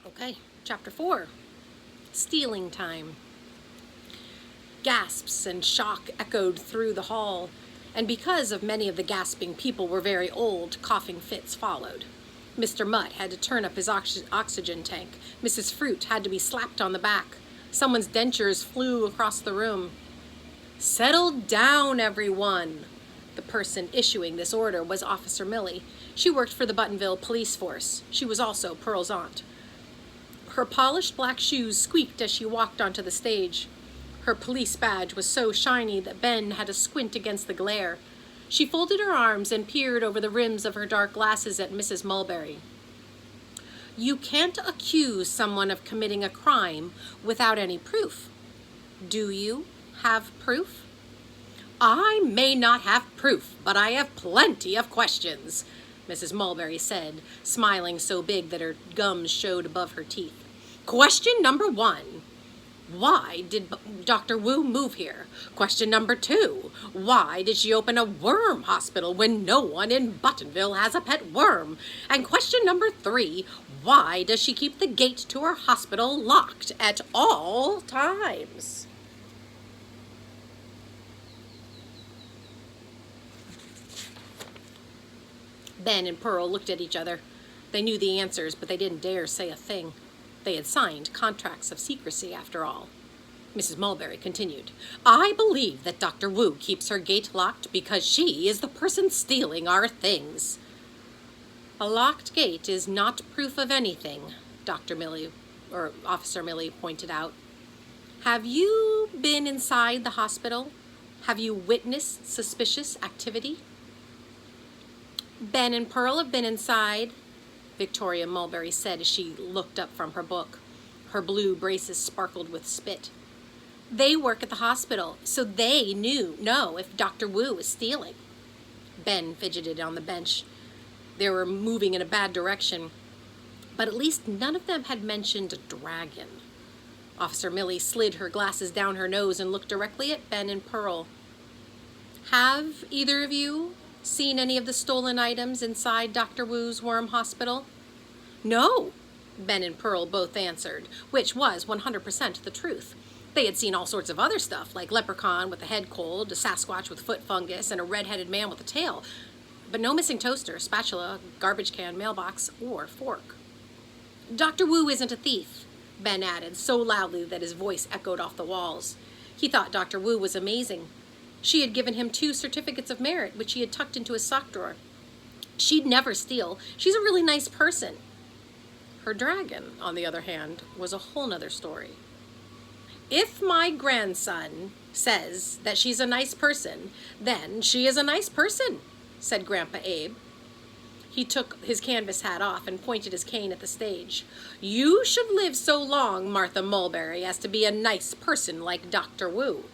Okay, chapter 4, stealing time. Gasps and shock echoed through the hall, and because of many of the gasping people were very old, coughing fits followed. Mr. Mutt had to turn up his oxygen tank. Mrs. Fruit had to be slapped on the back. Someone's dentures flew across the room. "Settle down, everyone." The person issuing this order was Officer Millie. She worked for the Buttonville police force. She was also Pearl's aunt. Her polished black shoes squeaked as she walked onto the stage. Her police badge was so shiny that Ben had to squint against the glare. She folded her arms and peered over the rims of her dark glasses at Mrs. Mulberry. "You can't accuse someone of committing a crime without any proof. Do you have proof?" "I may not have proof, but I have plenty of questions," Mrs. Mulberry said, smiling so big that her gums showed above her teeth. "Question number 1. Why did Dr. Wu move here? Question number 2. Why did she open a worm hospital when no one in Buttonville has a pet worm? And question number 3. Why does she keep the gate to her hospital locked at all times?" Ben and Pearl looked at each other. They knew the answers, but they didn't dare say a thing. They had signed contracts of secrecy, after all. Mrs. Mulberry continued, "I believe that Dr. Wu keeps her gate locked because she is the person stealing our things." "A locked gate is not proof of anything," Officer Millie pointed out. "Have you been inside the hospital? Have you witnessed suspicious activity?" "Ben and Pearl have been inside," Victoria Mulberry said as she looked up from her book. Her blue braces sparkled with spit. "They work at the hospital, so they know if Dr. Wu is stealing." Ben fidgeted on the bench. They were moving in a bad direction, but at least none of them had mentioned a dragon. Officer Millie slid her glasses down her nose and looked directly at Ben and Pearl. "Have either of you seen any of the stolen items inside Dr. Wu's worm hospital?" "No," Ben and Pearl both answered, which was 100% the truth. They had seen all sorts of other stuff, like leprechaun with a head cold, a Sasquatch with foot fungus, and a red-headed man with a tail, but no missing toaster, spatula, garbage can, mailbox, or fork. "Dr. Wu isn't a thief," Ben added so loudly that his voice echoed off the walls. He thought Dr. Wu was amazing. She had given him 2 certificates of merit, which he had tucked into his sock drawer. She'd never steal. She's a really nice person. Her dragon, on the other hand, was a whole nother story. "If my grandson says that she's a nice person, then she is a nice person," said Grandpa Abe. He took his canvas hat off and pointed his cane at the stage. "You should live so long, Martha Mulberry, as to be a nice person like Dr. Wu."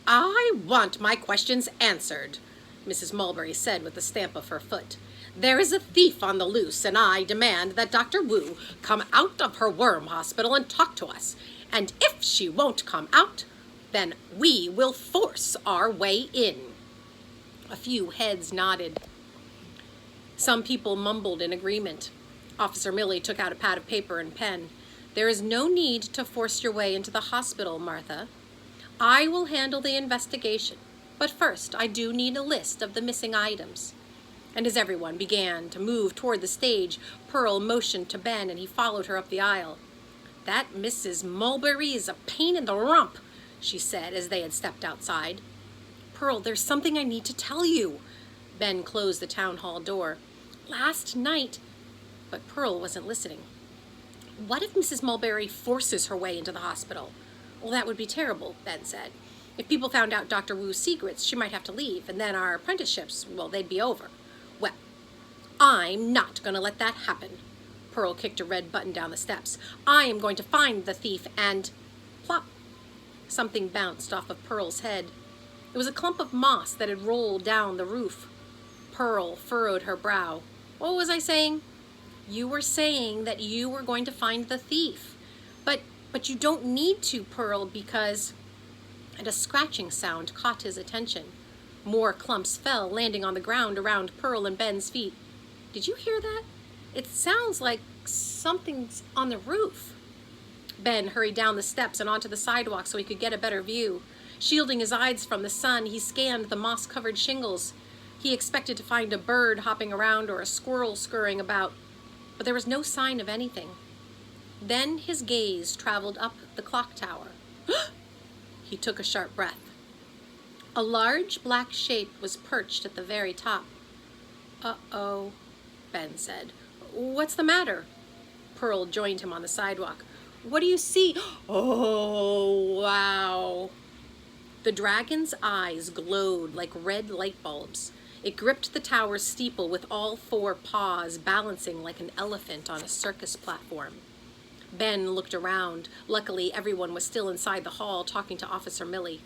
"I want my questions answered," Mrs. Mulberry said with a stamp of her foot. "There is a thief on the loose, and I demand that Dr. Wu come out of her worm hospital and talk to us. And if she won't come out, then we will force our way in." A few heads nodded. Some people mumbled in agreement. Officer Millie took out a pad of paper and pen. "There is no need to force your way into the hospital, Martha. I will handle the investigation, but first I do need a list of the missing items." And as everyone began to move toward the stage, Pearl motioned to Ben and he followed her up the aisle. "That Mrs. Mulberry is a pain in the rump," she said as they had stepped outside. "Pearl, there's something I need to tell you." Ben closed the town hall door. "Last night," but Pearl wasn't listening. "What if Mrs. Mulberry forces her way into the hospital?" "Well, that would be terrible," Ben said. "If people found out Dr. Wu's secrets, she might have to leave, and then our apprenticeships, well, they'd be over." "Well, I'm not going to let that happen." Pearl kicked a red button down the steps. "I am going to find the thief and—" Plop! Something bounced off of Pearl's head. It was a clump of moss that had rolled down the roof. Pearl furrowed her brow. "What was I saying?" "You were saying that you were going to find the thief. But you don't need to, Pearl, because—" And a scratching sound caught his attention. More clumps fell, landing on the ground around Pearl and Ben's feet. "Did you hear that? It sounds like Something's on the roof. Ben hurried down the steps and onto the sidewalk so he could get a better view. Shielding his eyes from the sun, he scanned the moss-covered shingles. He expected to find a bird hopping around or a squirrel scurrying about, but there was no sign of anything. Then his gaze traveled up the clock tower. He took a sharp breath. A large black shape was perched at the very top. "Uh-oh," Ben said. "What's the matter?" Pearl joined him on the sidewalk. "What do you see?" "Oh, wow." The dragon's eyes glowed like red light bulbs. It gripped the tower's steeple with all four paws, balancing like an elephant on a circus platform. Ben looked around. Luckily, everyone was still inside the hall talking to Officer Millie.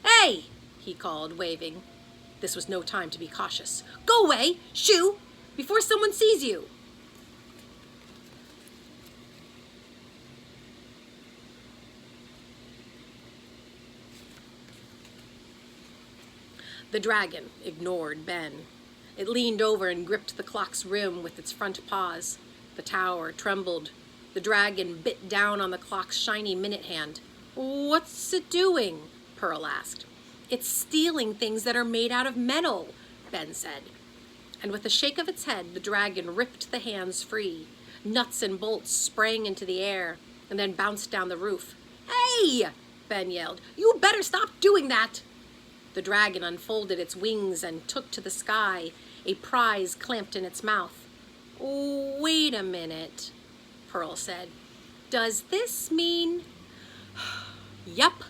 "Hey!" he called, waving. This was no time to be cautious. "Go away! Shoo! Before someone sees you!" The dragon ignored Ben. It leaned over and gripped the clock's rim with its front paws. The tower trembled. The dragon bit down on the clock's shiny minute hand. "What's it doing?" Pearl asked. "It's stealing things that are made out of metal," Ben said. And with a shake of its head, the dragon ripped the hands free. Nuts and bolts sprang into the air and then bounced down the roof. "Hey!" Ben yelled. "You better stop doing that!" The dragon unfolded its wings and took to the sky, a prize clamped in its mouth. "Wait a minute," Pearl said. "Does this mean—" "Yup,"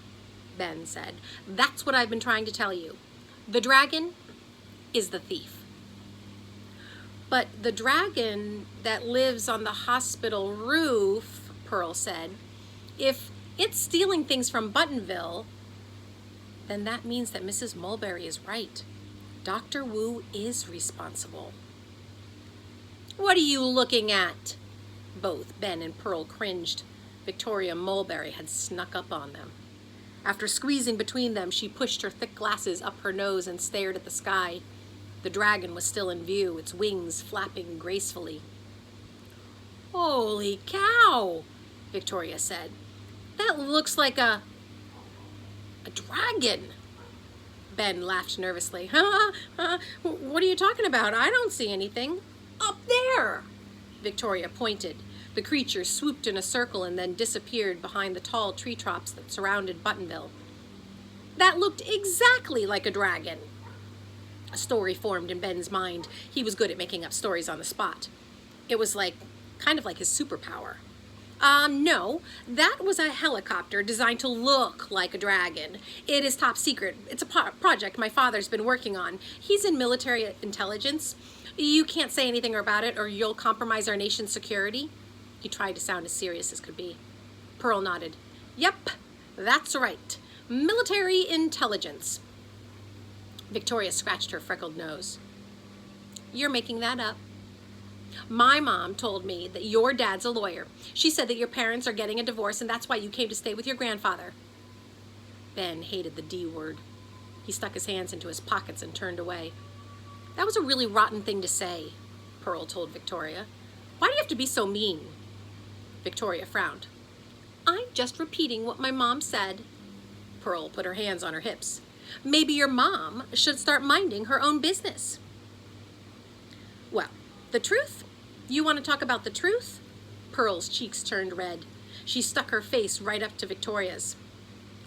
Ben said. "That's what I've been trying to tell you. The dragon is the thief." "But the dragon that lives on the hospital roof," Pearl said, "if it's stealing things from Buttonville, then that means that Mrs. Mulberry is right. Dr. Wu is responsible." "What are you looking at?" Both Ben and Pearl cringed. Victoria Mulberry had snuck up on them. After squeezing between them, she pushed her thick glasses up her nose and stared at the sky. The dragon was still in view, its wings flapping gracefully. "Holy cow," Victoria said. "That looks like a dragon." Ben laughed nervously. What are you talking about? I don't see anything." "Up there!" Victoria pointed. The creature swooped in a circle and then disappeared behind the tall tree tops that surrounded Buttonville. "That looked exactly like a dragon." A story formed in Ben's mind. He was good at making up stories on the spot. It was kind of like his superpower. No, that was a helicopter designed to look like a dragon. It is top secret. It's a project my father's been working on. He's in military intelligence. You can't say anything about it or you'll compromise our nation's security." He tried to sound as serious as could be. Pearl nodded. "Yep, that's right. Military intelligence." Victoria scratched her freckled nose. "You're making that up. My mom told me that your dad's a lawyer. She said that your parents are getting a divorce and that's why you came to stay with your grandfather." Ben hated the D word. He stuck his hands into his pockets and turned away. "That was a really rotten thing to say," Pearl told Victoria. "Why do you have to be so mean?" Victoria frowned. "I'm just repeating what my mom said." Pearl put her hands on her hips. "Maybe your mom should start minding her own business." "Well, the truth? You want to talk about the truth?" Pearl's cheeks turned red. She stuck her face right up to Victoria's.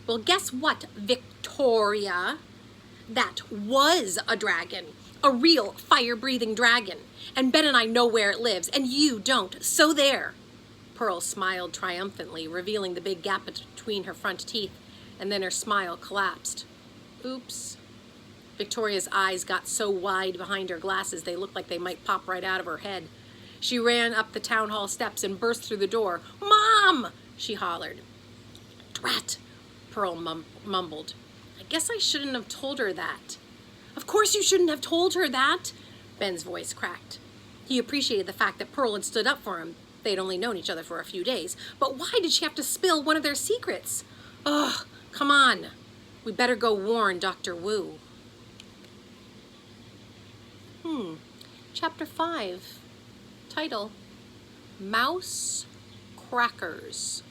"Well, guess what, Victoria? That was a dragon. A real fire-breathing dragon. And Ben and I know where it lives, and you don't. So there." Pearl smiled triumphantly, revealing the big gap between her front teeth, and then her smile collapsed. "Oops." Victoria's eyes got so wide behind her glasses they looked like they might pop right out of her head. She ran up the town hall steps and burst through the door. "Mom!" she hollered. "Drat!" Pearl mumbled. "I guess I shouldn't have told her that." "Of course you shouldn't have told her that!" Ben's voice cracked. He appreciated the fact that Pearl had stood up for him. They'd only known each other for a few days. But why did she have to spill one of their secrets? Ugh, come on. We better go warn Dr. Wu. Chapter 5. Title: Mouse crackers.